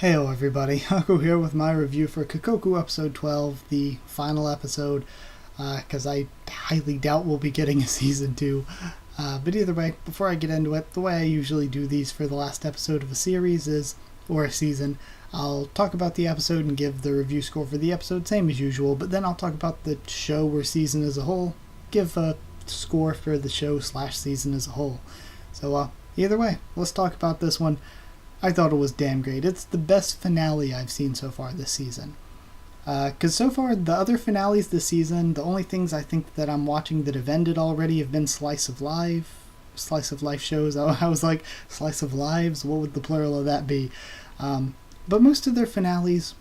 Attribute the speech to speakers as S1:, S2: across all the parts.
S1: Heyo everybody, Haku here with my review for Kokkoku episode 12, the final episode, because I highly doubt we'll be getting a season 2. But either way, before I get into it, the way I usually do these for the last episode of a series is, or a season, I'll talk about the episode and give the review score for the episode, same as usual, but then I'll talk about the show or season as a whole, give a score for the show/season as a whole. So either way, let's talk about this one. I thought it was damn great. It's the best finale I've seen so far this season. Because so far, the other finales this season, the only things I think that I'm watching that have ended already have been slice of life shows. I was like, slice of lives? What would the plural of that be? But most of their finales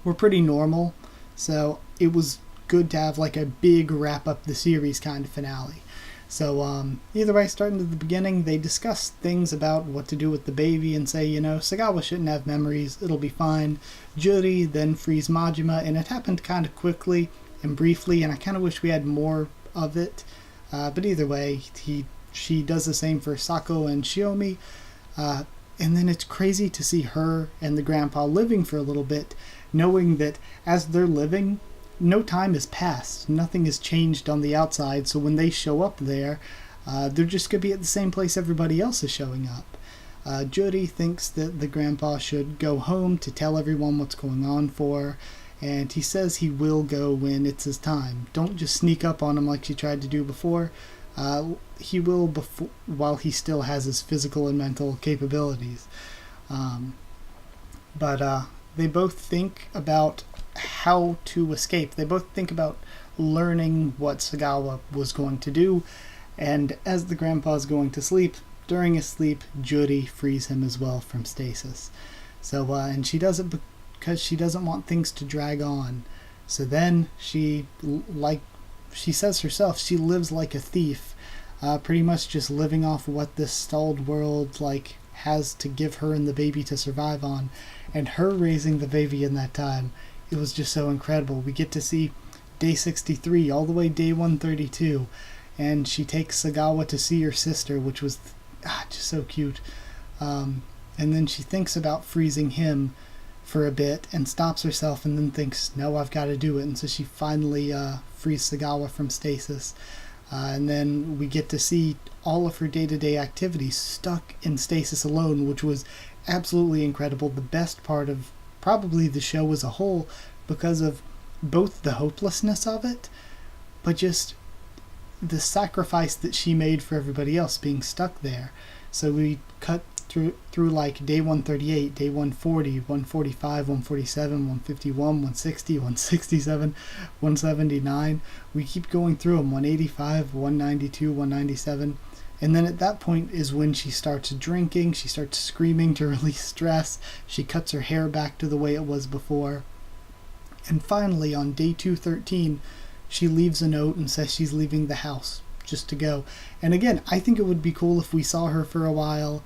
S1: were pretty normal, so it was good to have like a big wrap up the series kind of finale. So either way, starting at the beginning, they discuss things about what to do with the baby and say, Sagawa shouldn't have memories, it'll be fine. Juri then frees Majima, and it happened kind of quickly and briefly, and I kind of wish we had more of it. But either way, she does the same for Sako and Shiomi. And then it's crazy to see her and the grandpa living for a little bit, knowing that as they're living, no time has passed. Nothing has changed on the outside, so when they show up there, they're just going to be at the same place everybody else is showing up. Juri thinks that the grandpa should go home to tell everyone what's going on for, and he says he will go when it's his time. Don't just sneak up on him like she tried to do before. He will while he still has his physical and mental capabilities. But they both think about how to escape. They both think about learning what Sagawa was going to do, and as the grandpa's going to sleep, during his sleep, Juri frees him as well from stasis. So, and she does it because she doesn't want things to drag on. So then she says herself, she lives like a thief, pretty much just living off what this stalled world has to give her and the baby to survive on, and her raising the baby in that time. It was just so incredible. We get to see day 63 all the way day 132, and she takes Sagawa to see her sister, which was just so cute. And then she thinks about freezing him for a bit and stops herself, and then thinks, no, I've got to do it. And so she finally frees Sagawa from stasis. And then we get to see all of her day-to-day activities stuck in stasis alone, which was absolutely incredible. The best part of probably the show as a whole, because of both the hopelessness of it, but just the sacrifice that she made for everybody else being stuck there. So we cut through like day 138, day 140, 145, 147, 151, 160, 167, 179. We keep going through them, 185, 192, 197. And then at that point is when she starts drinking, she starts screaming to release stress, she cuts her hair back to the way it was before. And finally, on day 213, she leaves a note and says she's leaving the house, just to go. And again, I think it would be cool if we saw her for a while,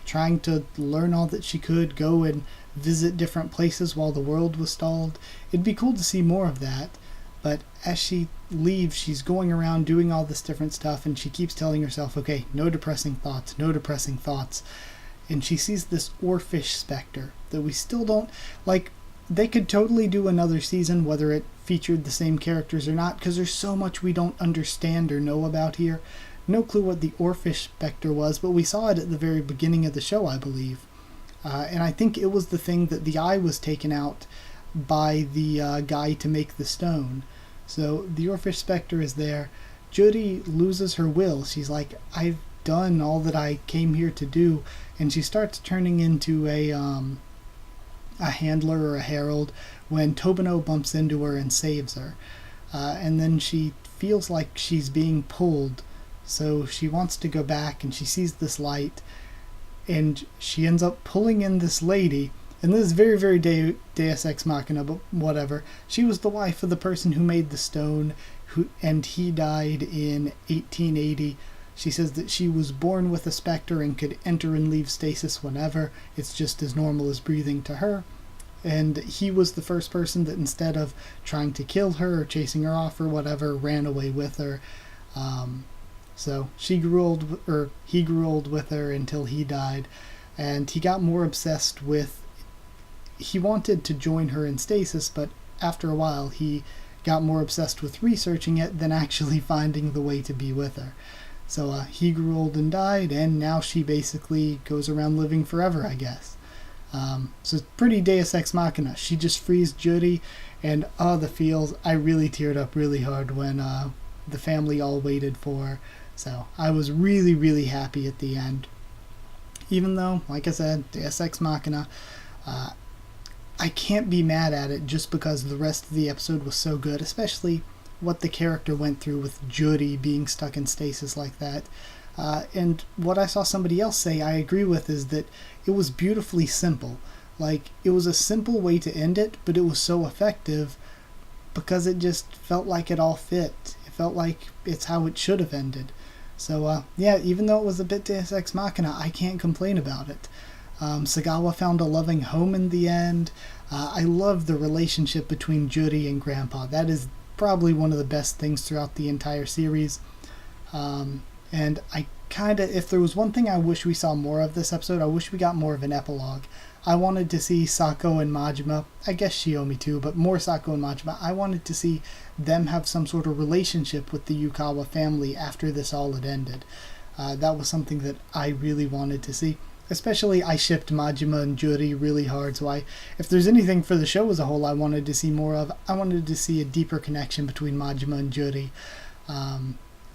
S1: trying to learn all that she could, go and visit different places while the world was stalled. It'd be cool to see more of that. But as she leaves, she's going around doing all this different stuff, and she keeps telling herself, okay, no depressing thoughts, no depressing thoughts. And she sees this oarfish specter that we still don't, they could totally do another season, whether it featured the same characters or not, because there's so much we don't understand or know about here. No clue what the oarfish specter was, but we saw it at the very beginning of the show, I believe. And I think it was the thing that the eye was taken out by the guy to make the stone. So the Oarfish Spectre is there. Juri loses her will. She's like, I've done all that I came here to do. And she starts turning into a handler or a herald when Tobino bumps into her and saves her. And then she feels like she's being pulled. So she wants to go back, and she sees this light. And she ends up pulling in this lady. And this is very, very Deus Ex Machina, but whatever. She was the wife of the person who made the stone, and he died in 1880. She says that she was born with a specter and could enter and leave stasis whenever. It's just as normal as breathing to her. And he was the first person that, instead of trying to kill her or chasing her off or whatever, ran away with her. So he grew old with her until he died. And he got more obsessed with he wanted to join her in stasis, but after a while he got more obsessed with researching it than actually finding the way to be with her. So he grew old and died, and now she basically goes around living forever, I guess. So it's pretty Deus Ex Machina. She just frees Juri, and the feels. I really teared up really hard when the family all waited for her. So I was really, really happy at the end. Even though, like I said, Deus Ex Machina, I can't be mad at it just because the rest of the episode was so good, especially what the character went through with Juri being stuck in stasis like that. And what I saw somebody else say I agree with is that it was beautifully simple. Like, it was a simple way to end it, but it was so effective because it just felt like it all fit. It felt like it's how it should have ended. So, yeah, even though it was a bit Deus Ex Machina, I can't complain about it. Sagawa found a loving home in the end. I love the relationship between Juri and Grandpa. That is probably one of the best things throughout the entire series. And I if there was one thing I wish we saw more of this episode, I wish we got more of an epilogue. I wanted to see Sako and Majima, I guess Shiomi too, but more Sako and Majima. I wanted to see them have some sort of relationship with the Yukawa family after this all had ended. That was something that I really wanted to see. Especially, I shipped Majima and Juri really hard, so if there's anything for the show as a whole I wanted to see more of, I wanted to see a deeper connection between Majima and Juri.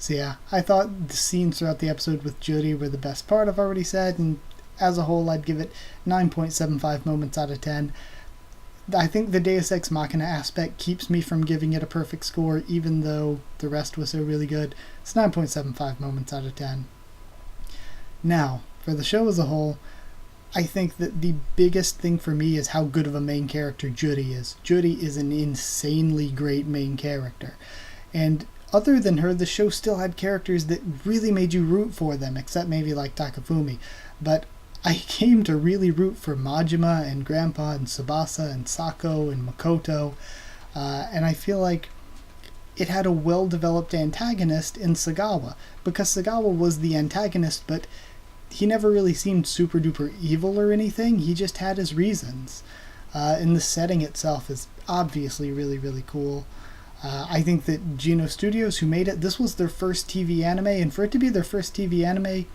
S1: So yeah, I thought the scenes throughout the episode with Juri were the best part, I've already said, and as a whole I'd give it 9.75 moments out of 10. I think the Deus Ex Machina aspect keeps me from giving it a perfect score, even though the rest was so really good. It's 9.75 moments out of 10. Now, for the show as a whole, I think that the biggest thing for me is how good of a main character Juri is. Juri is an insanely great main character. And other than her, the show still had characters that really made you root for them, except maybe like Takafumi. But I came to really root for Majima and Grandpa and Tsubasa and Sako and Makoto. And I feel like it had a well-developed antagonist in Sagawa, because Sagawa was the antagonist, but he never really seemed super duper evil or anything. He just had his reasons. And the setting itself is obviously really, really cool. I think that Geno Studios, who made it, this was their first TV anime, and for it to be their first TV anime,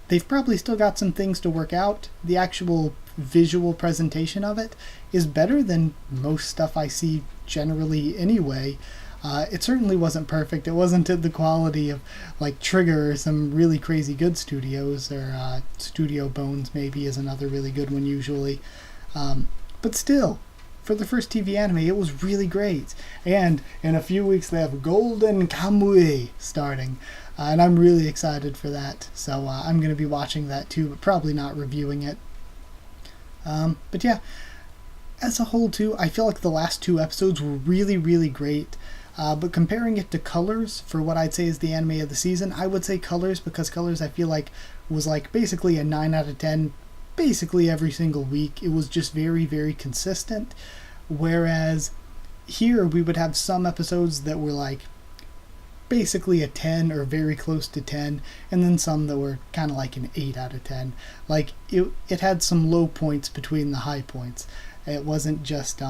S1: they've probably still got some things to work out. The actual visual presentation of it is better than most stuff I see generally anyway. It certainly wasn't perfect. It wasn't at the quality of like Trigger or some really crazy good studios, or Studio Bones maybe is another really good one usually. But still, for the first TV anime, it was really great. And in a few weeks they have Golden Kamui starting. And I'm really excited for that. So I'm going to be watching that too, but probably not reviewing it. But yeah, as a whole too, I feel like the last two episodes were really, really great. But comparing it to Colors, for what I'd say is the anime of the season, I would say Colors, because Colors I feel like was like basically a 9 out of 10 basically every single week. It was just very, very consistent. Whereas here we would have some episodes that were like basically a 10 or very close to 10, and then some that were kind of like an 8 out of 10. Like it had some low points between the high points. It wasn't just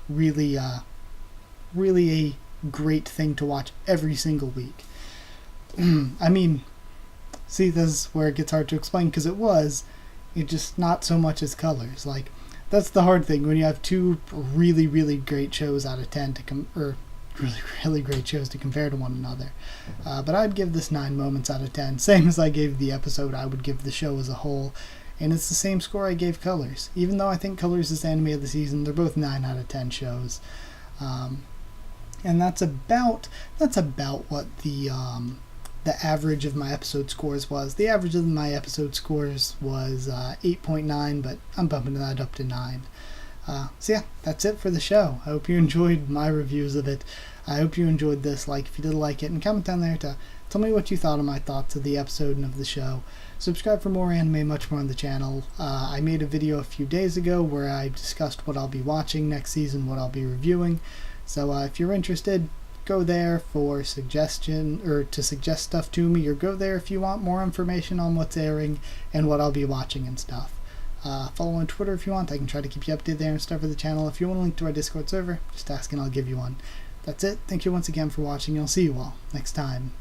S1: really a great thing to watch every single week. I mean, see, this is where it gets hard to explain, because it just not so much as Colors. Like, that's the hard thing when you have two really, really great shows out of 10 or really, really great shows to compare to one another. But I'd give this 9 moments out of 10. Same as I gave the episode, I would give the show as a whole. And it's the same score I gave Colors. Even though I think Colors is the anime of the season, they're both 9 out of 10 shows. And that's about what the average of my episode scores was. The average of my episode scores was 8.9, but I'm bumping that up to 9. So yeah, that's it for the show. I hope you enjoyed my reviews of it. I hope you enjoyed this. Like if you did like it, and comment down there to tell me what you thought of my thoughts of the episode and of the show. Subscribe for more anime, much more on the channel. I made a video a few days ago where I discussed what I'll be watching next season, what I'll be reviewing. So if you're interested, go there for suggestion, or to suggest stuff to me, or go there if you want more information on what's airing and what I'll be watching and stuff. Follow on Twitter if you want. I can try to keep you updated there and stuff for the channel. If you want a link to our Discord server, just ask and I'll give you one. That's it. Thank you once again for watching. I'll see you all next time.